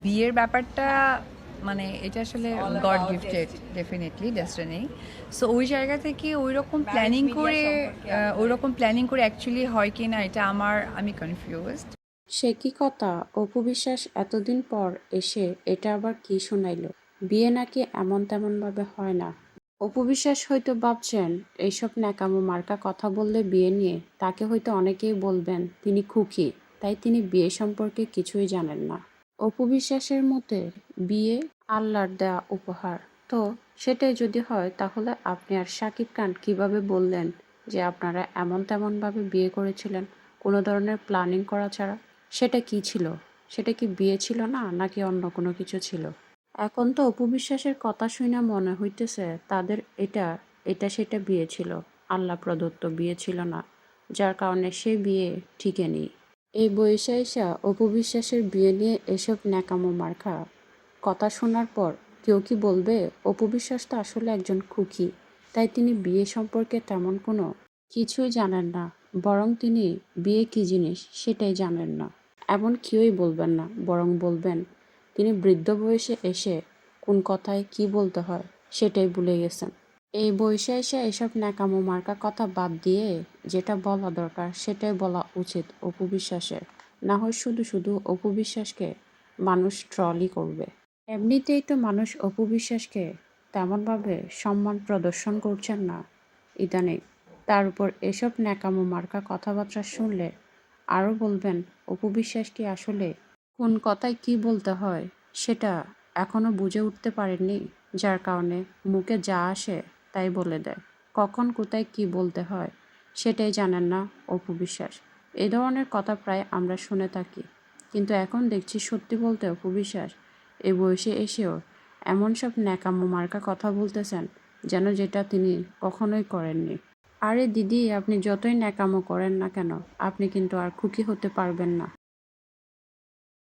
বিয়ের ব্যাপারটা মানে এটা আসলে all god about gifted, destiny. Definitely destiny. So ওই জায়গা থেকে ওইরকম ম্যারেজ প্ল্যানিং মিডিয়া করে সম্পর্কে আপনার ওইরকম প্ল্যানিং করে অ্যাকচুয়ালি হয় কি না এটা আমি কনফিউজড। সে কি কথা, অপু বিশ্বাস এতদিন পর এসে এটা আবার কি শুনাইল? বিয়ে নাকি এমন তেমন ভাবে হয় না। অপু বিশ্বাস হয়তো ভাবছেন এইসব ন্যাকামো মার্কা কথা বললে বিয়ে নিয়ে তাকে হয়তো অনেকেই বলবেন তিনি খুকি, তাই তিনি বিয়ে সম্পর্কে কিছুই জানেন না। অপু বিশ্বাসের মতে বিয়ে আল্লাহর দেয়া উপহার। তো সেটাই যদি হয় তাহলে আপনি আর শাকিব খান কিভাবে বললেন যে আপনারা এমন তেমন ভাবে বিয়ে করেছিলেন কোনো ধরনের প্ল্যানিং করা ছাড়া? সেটা কি ছিল? সেটা কি বিয়ে ছিল না, নাকি অন্য কোনো কিছু ছিল? এখন তো অপু বিশ্বাসের কথা শুনে মনে হইতেছে তাদের এটা এটা সেটা বিয়ে ছিল, আল্লাহ প্রদত্ত বিয়ে ছিল না, যার কারণে সে বিয়ে ঠিকই নেই। এই বয়সে এসা অপু বিশ্বাসের বিয়ে নিয়ে এসব ন্যাকামো মার্কা কথা শোনার পর কেউ কি বলবে অপু বিশ্বাস তো আসলে একজন খুকি, তাই তিনি বিয়ে সম্পর্কে তেমন কোনো কিছুই জানেন না, বরং তিনি বিয়ে কী জিনিস সেটাই জানেন না। এমন কেউই বলবেন না, বরং বলবেন তিনি বৃদ্ধ বয়সে এসে কোন কথায় কি বলতে হয় সেটাই ভুলে গেছেন। এই বয়সে এসে এসব ন্যাকামো মার্কা কথা বাদ দিয়ে যেটা বলা দরকার সেটাই বলা উচিত অপু বিশ্বাসের। না হয় শুধু শুধু অপু বিশ্বাসকে মানুষ ট্রলই করবে। এমনিতেই তো মানুষ অপু বিশ্বাসকে তেমনভাবে সম্মান প্রদর্শন করছেন না ইদানিং, তার উপর এসব ন্যাকামো মার্কা কথাবার্তা শুনলে আরও বলবেন অপু বিশ্বাস কি আসলে কোন কথায় কি বলতে হয় সেটা এখনো বুঝে উঠতে পারেননি, যার কারণে মুখে যা আসে তাই বলে দেয়। কখন কোথায় কি বলতে হয় সেটাই জানেন না অপু বিশ্বাস। এই ধরনের কথা প্রায় আমরা শুনে থাকি, কিন্তু এখন দেখছি সত্যি বলতে অপু বিশ্বাস এই বয়সে এসেও এমন সব ন্যাকামো মার্কা কথা বলতেছেন যেন যেটা তিনি কখনোই করেননি। আরে দিদি, আপনি যতই ন্যাকামো করেন না কেন আপনি কিন্তু আর খুকি হতে পারবেন না।